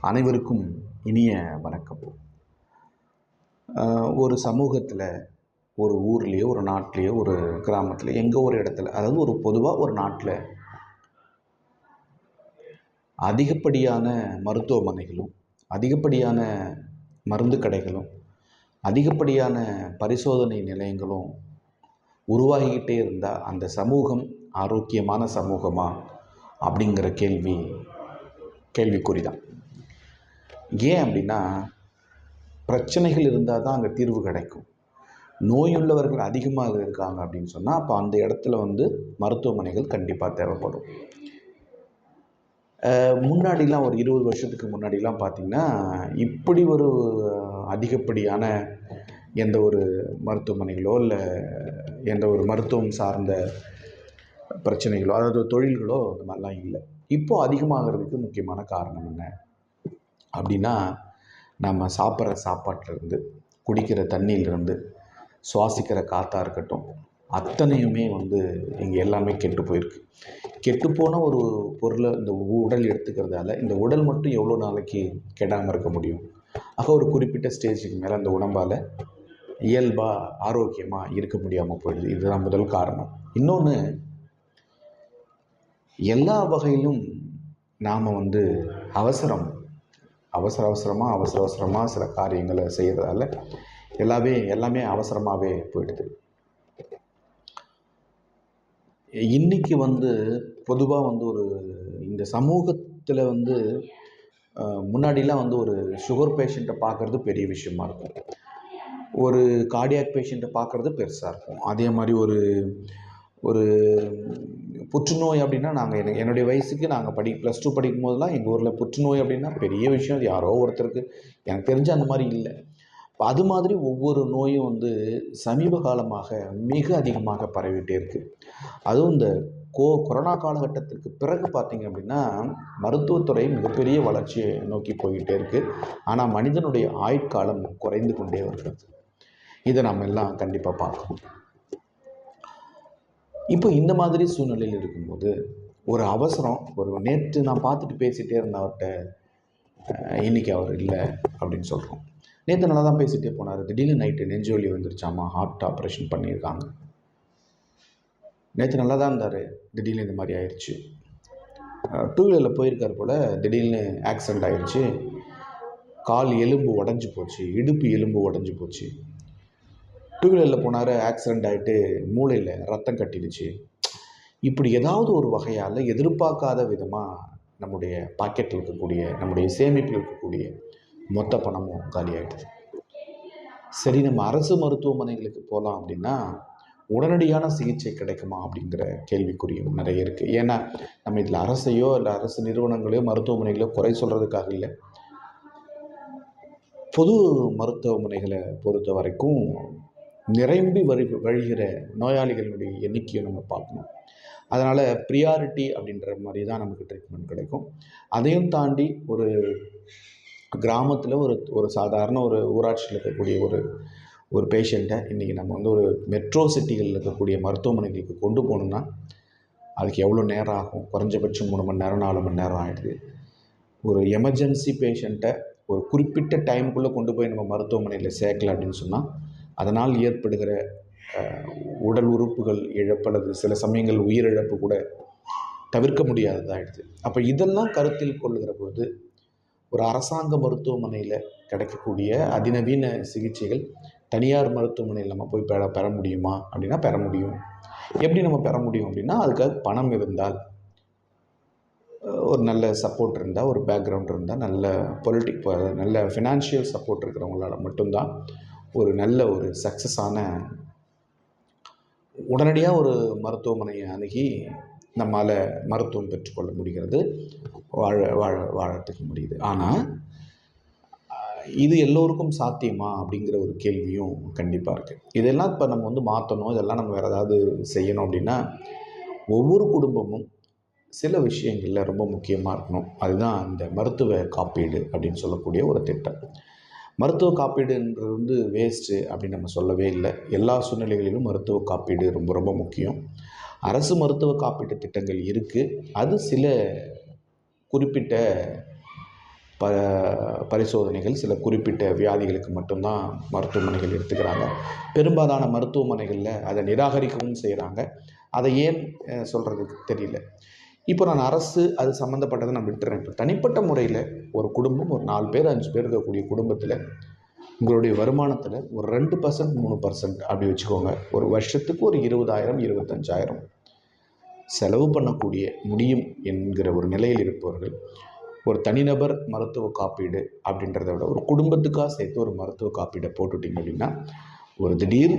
அனைவருக்கும் இனிய வணக்கம். ஒரு சமூகத்தில், ஒரு ஊர்லேயோ, ஒரு நாட்டிலேயோ, ஒரு கிராமத்தில், எங்கே ஒரு இடத்துல, அதாவது ஒரு பொதுவாக ஒரு நாட்டில் அதிகப்படியான மருத்துவமனைகளும், அதிகப்படியான மருந்து கடைகளும், அதிகப்படியான பரிசோதனை நிலையங்களும் உருவாகிக்கிட்டே இருந்தால் அந்த சமூகம் ஆரோக்கியமான சமூகமா அப்படிங்கிற கேள்விக்குறி தான். ஏன் அப்படின்னா, பிரச்சனைகள் இருந்தால் தான் அங்கே தீர்வு கிடைக்கும். நோயுள்ளவர்கள் அதிகமாக இருக்காங்க அப்படின்னு சொன்னால் அப்போ அந்த இடத்துல மருத்துவமனைகள் கண்டிப்பாக தேவைப்படும். முன்னாடிலாம் ஒரு 20 வருஷத்துக்கு முன்னாடிலாம் பார்த்திங்கன்னா, இப்படி ஒரு அதிகப்படியான எந்த ஒரு மருத்துவமனைகளோ இல்லை எந்த ஒரு மருத்துவம் சார்ந்த பிரச்சனைகளோ, அதாவது தொழில்களோ இந்த மாதிரிலாம் இல்லை. இப்போது அதிகமாகிறதுக்கு முக்கியமான காரணம் என்ன அப்படின்னா, நம்ம சாப்பிட்ற சாப்பாட்டிலேருந்து, குடிக்கிற தண்ணியிலிருந்து, சுவாசிக்கிற காற்றாக இருக்கட்டும், அத்தனையுமே இங்கே எல்லாமே கெட்டு போயிருக்கு. கெட்டுப்போன ஒரு பொருளை இந்த உடல் எடுத்துக்கிறதால இந்த உடல் மட்டும் எவ்வளோ நாளைக்கு கெடாமல் இருக்க முடியும்? ஆக ஒரு குறிப்பிட்ட ஸ்டேஜுக்கு மேலே அந்த உடம்பால் இயல்பாக ஆரோக்கியமாக இருக்க முடியாமல் போயிடுது. இதுதான் முதல் காரணம். இன்னொன்று, எல்லா வகையிலும் நாம் அவசரமாக சில காரியங்களை செய்கிறதால எல்லாமே அவசரமாகவே போயிடுது. இன்றைக்கி பொதுவாக ஒரு இந்த சமூகத்தில் முன்னாடிலாம் ஒரு சுகர் பேஷண்ட்டை பார்க்குறது பெரிய விஷயமா இருக்கும், ஒரு கார்டியாக் பேஷண்ட்டை பார்க்குறது பெருசாக இருக்கும். அதே மாதிரி ஒரு புற்றுநோய் அப்படின்னா, என்னுடைய வயசுக்கு நாங்கள் +2 படிக்கும் போதெல்லாம் எங்கள் ஊரில் புற்றுநோய் அப்படின்னா பெரிய விஷயம். அது யாரோ ஒருத்தருக்கு, எனக்கு தெரிஞ்சு அந்த மாதிரி இல்லை. அது மாதிரி ஒவ்வொரு நோயும் சமீப காலமாக மிக அதிகமாக பரவிட்டே இருக்குது. அதுவும் இந்த கொரோனா காலகட்டத்திற்கு பிறகு பார்த்திங்க அப்படின்னா, மருத்துவத்துறை மிகப்பெரிய வளர்ச்சியை நோக்கி போய்கிட்டே இருக்குது. ஆனால் மனிதனுடைய ஆயுட்காலம் குறைந்து கொண்டே வருகிறது. இதை நம்ம எல்லாம் கண்டிப்பாக பார்க்கணும். இப்போ இந்த மாதிரி சூழ்நிலையில் இருக்கும்போது ஒரு அவசரம், நேற்று நான் பார்த்துட்டு பேசிகிட்டே இருந்த அவர்கிட்ட இன்றைக்கி அவர் இல்லை அப்படின்னு சொல்கிறோம். நேற்று நல்லா தான் பேசிகிட்டே போனார், திடீர்னு நைட்டு நெஞ்சு வலி வந்துருச்சாமா, ஹார்ட் ஆப்ரேஷன் பண்ணியிருக்காங்க. நேற்று நல்லா தான் இருந்தார், திடீர்னு இந்த மாதிரி ஆயிடுச்சு. 2 வீலரில் போயிருக்கார் போல், திடீர்னு ஆக்சிடெண்ட் ஆயிடுச்சு, கால் எலும்பு உடஞ்சி போச்சு, இடுப்பு எலும்பு உடஞ்சி போச்சு. 2 வீலரில் போனார், ஆக்சிடெண்ட் ஆகிட்டு மூளையில் ரத்தம் கட்டிடுச்சு. இப்படி ஏதாவது ஒரு வகையால் எதிர்பார்க்காத விதமாக நம்முடைய பாக்கெட்டில் இருக்கக்கூடிய, நம்முடைய சேமிப்பில் இருக்கக்கூடிய மொத்த பணமும் காலி ஆகிடுது. சரி, நம்ம அரசு மருத்துவமனைகளுக்கு போகலாம் அப்படின்னா உடனடியான சிகிச்சை கிடைக்குமா அப்படிங்கிற கேள்விக்குறியும் நிறைய இருக்குது. ஏன்னா நம்ம இதில் அரசையோ இல்லை அரசு நிறுவனங்களையோ மருத்துவமனைகளையோ குறை சொல்கிறதுக்காக இல்லை. பொது மருத்துவமனைகளை பொறுத்த வரைக்கும் நிரம்பி வழிகிற நோயாளிகளுடைய எண்ணிக்கையை நம்ம பார்க்கணும். அதனால் ப்ரியாரிட்டி அப்படின்ற மாதிரி தான் நமக்கு ட்ரீட்மெண்ட் கிடைக்கும். அதையும் தாண்டி ஒரு கிராமத்தில் ஒரு சாதாரண ஒரு ஊராட்சியில் இருக்கக்கூடிய ஒரு பேஷண்ட்டை இன்றைக்கி நம்ம ஒரு மெட்ரோ சிட்டிகளில் இருக்கக்கூடிய மருத்துவமனைகளுக்கு கொண்டு போகணுன்னா அதுக்கு எவ்வளோ நேரம் ஆகும்? குறைஞ்சபட்சம் 3 மணி நேரம் 4 மணி நேரம் ஆகிடுது. ஒரு எமர்ஜென்சி பேஷண்ட்டை ஒரு குறிப்பிட்ட டைமுக்குள்ளே கொண்டு போய் நம்ம மருத்துவமனையில் சேர்க்கல அப்படின்னு சொன்னால் அதனால் ஏற்படுகிற உடல் உறுப்புகள் இழப்பு அல்லது சில சமயங்கள் உயிரிழப்பு கூட தவிர்க்க முடியாததாகிடுது. அப்போ இதெல்லாம் கருத்தில் கொள்ளுகிற போது ஒரு அரசாங்க மருத்துவமனையில் கிடைக்கக்கூடிய அதிநவீன சிகிச்சைகள் தனியார் மருத்துவமனையில் நம்ம போய் பெற முடியுமா அப்படின்னா பெற முடியும். எப்படி நம்ம பெற முடியும் அப்படின்னா, அதுக்காக பணம் இருந்தால், ஒரு நல்ல சப்போர்ட் இருந்தால், ஒரு பேக்ரவுண்ட் இருந்தால், நல்ல ஃபினான்ஷியல் சப்போர்ட் இருக்கிறவங்களால மட்டும்தான் ஒரு நல்ல ஒரு சக்ஸஸான உடனடியாக ஒரு மருத்துவமனையை அணுகி நம்மால் மருத்துவம் பெற்றுக்கொள்ள முடிகிறது, வாழறதுக்கு முடியுது. ஆனால் இது எல்லோருக்கும் சாத்தியமா அப்படிங்கிற ஒரு கேள்வியும் கண்டிப்பாக இருக்குது. இதெல்லாம் இப்போ நம்ம மாற்றணும், இதெல்லாம் நம்ம வேறு ஏதாவது செய்யணும் அப்படின்னா ஒவ்வொரு குடும்பமும் சில விஷயங்களில் ரொம்ப முக்கியமாக இருக்கணும். அதுதான் இந்த மருத்துவ காப்பீடு அப்படின்னு சொல்லக்கூடிய ஒரு திட்டம். மருத்துவ காப்பீடுன்றது வேஸ்ட்டு அப்படின்னு நம்ம சொல்லவே இல்லை. எல்லா சூழ்நிலைகளிலும் மருத்துவ காப்பீடு ரொம்ப ரொம்ப முக்கியம். அரசு மருத்துவ காப்பீட்டு திட்டங்கள் இருக்குது. அது சில குறிப்பிட்ட பரிசோதனைகள் சில குறிப்பிட்ட வியாதிகளுக்கு மட்டும்தான் மருத்துவமனைகள் எடுத்துக்கிறாங்க. பெரும்பாலான மருத்துவமனைகளில் அதை நிராகரிக்கவும் செய்கிறாங்க. அதை ஏன் சொல்கிறதுக்கு தெரியல. இப்போ நான் அரசு அது சம்மந்தப்பட்டதை நான் விட்டுறேன். இப்போ தனிப்பட்ட முறையில் ஒரு குடும்பம் ஒரு 4 பேர் 5 பேர் இருக்கக்கூடிய குடும்பத்தில் உங்களுடைய வருமானத்தில் ஒரு 2% 3% அப்படி வச்சுக்கோங்க. ஒரு வருஷத்துக்கு ஒரு 20,000 25,000 செலவு பண்ணக்கூடிய முடியும் என்கிற ஒரு நிலையில் இருப்பவர்கள் ஒரு தனிநபர் மருத்துவ காப்பீடு அப்படின்றத விட ஒரு குடும்பத்துக்காக சேர்த்து ஒரு மருத்துவ காப்பீடை போட்டுட்டிங்க அப்படின்னா ஒரு திடீர்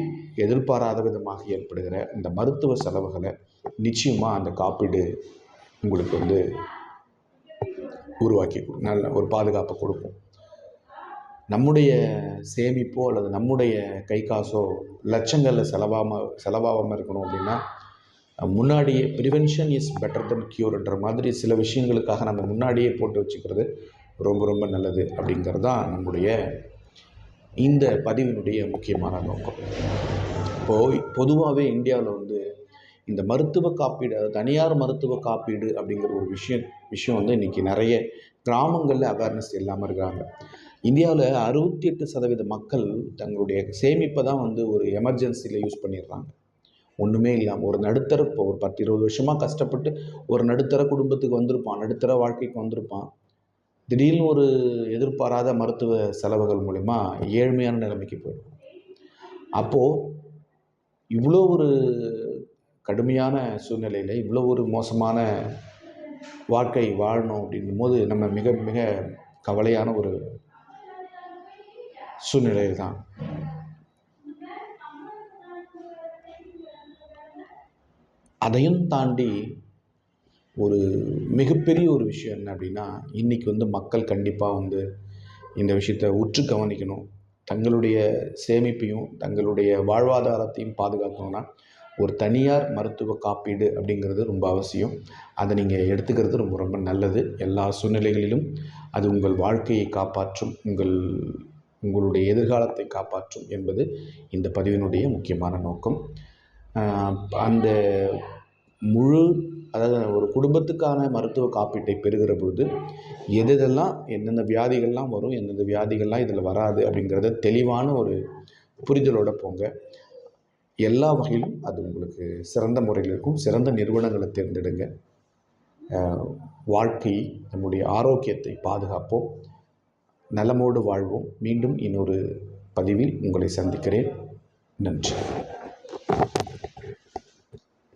எதிர்பாராத விதமாக ஏற்படுகிற இந்த மருத்துவ செலவுகளை நிச்சயமாக அந்த காப்பீடு உங்களுக்கு உருவாக்கி நல்ல ஒரு பாதுகாப்பை கொடுக்கும். நம்முடைய சேமிப்போ அல்லது நம்முடைய கை காசோ லட்சங்களில் செலவாகாமல் இருக்கணும் அப்படின்னா முன்னாடியே ப்ரிவென்ஷன் இஸ் பெட்டர் தென் க்யூர்ன்ற மாதிரி சில விஷயங்களுக்காக நம்ம முன்னாடியே போட்டு வச்சுக்கிறது ரொம்ப ரொம்ப நல்லது அப்படிங்கிறது தான் நம்முடைய இந்த பதிவினுடைய முக்கியமான நோக்கம். இப்போது பொதுவாகவே இந்தியாவில் இந்த மருத்துவ காப்பீடு, தனியார் மருத்துவ காப்பீடு அப்படிங்கிற ஒரு விஷயம் இன்றைக்கி நிறைய கிராமங்களில் அவேர்னஸ் இல்லாமல் இருக்காங்க. இந்தியாவில் 68% மக்கள் தங்களுடைய சேமிப்பை தான் ஒரு எமர்ஜென்சியில் யூஸ் பண்ணிடுறாங்க. ஒன்றுமே இல்லாமல் ஒரு நடுத்தர இப்போ ஒரு 10-20 வருஷமாக கஷ்டப்பட்டு ஒரு நடுத்தர குடும்பத்துக்கு வந்திருப்பான், நடுத்தர வாழ்க்கைக்கு வந்திருப்பான். திடீர்னு ஒரு எதிர்பாராத மருத்துவ செலவுகள் மூலிமா ஏழ்மையான நிலைமைக்கு போயிடும். அப்போது இவ்வளோ ஒரு கடுமையான சூழ்நிலையில் இவ்வளோ ஒரு மோசமான வாழ்க்கை வாழணும் அப்படிங்கும்போது நம்ம மிக மிக கவலையான ஒரு சூழ்நிலையில் தான். அதையும் தாண்டி ஒரு மிகப்பெரிய ஒரு விஷயம் என்ன அப்படின்னா, இன்றைக்கி மக்கள் கண்டிப்பாக இந்த விஷயத்தை உற்று கவனிக்கணும். தங்களுடைய சேமிப்பையும் தங்களுடைய வாழ்வாதாரத்தையும் பாதுகாக்கணும்னா ஒரு தனியார் மருத்துவ காப்பீடு அப்படிங்கிறது ரொம்ப அவசியம். அதை நீங்கள் எடுத்துக்கிறது ரொம்ப ரொம்ப நல்லது. எல்லா சூழ்நிலைகளிலும் அது உங்கள் வாழ்க்கையை காப்பாற்றும், உங்களுடைய எதிர்காலத்தை காப்பாற்றும் என்பது இந்த பதிவினுடைய முக்கியமான நோக்கம். அந்த அதாவது ஒரு குடும்பத்துக்கான மருத்துவ காப்பீட்டை பெறுகிற பொழுது எதெல்லாம் எந்தெந்த வியாதிகள்லாம் வரும், எந்தெந்த வியாதிகள்லாம் இதில் வராது அப்படிங்கிறத தெளிவான ஒரு புரிதலோடு போங்க. எல்லா வகையிலும் அது உங்களுக்கு சிறந்த முறையில் இருக்கும். சிறந்த நிறுவனங்களை தேர்ந்தெடுங்க. வாழ்க்கையை, நம்முடைய ஆரோக்கியத்தை பாதுகாப்போம், நலமோடு வாழ்வோம். மீண்டும் இன்னொரு பதிவில் உங்களை சந்திக்கிறேன். நன்றி.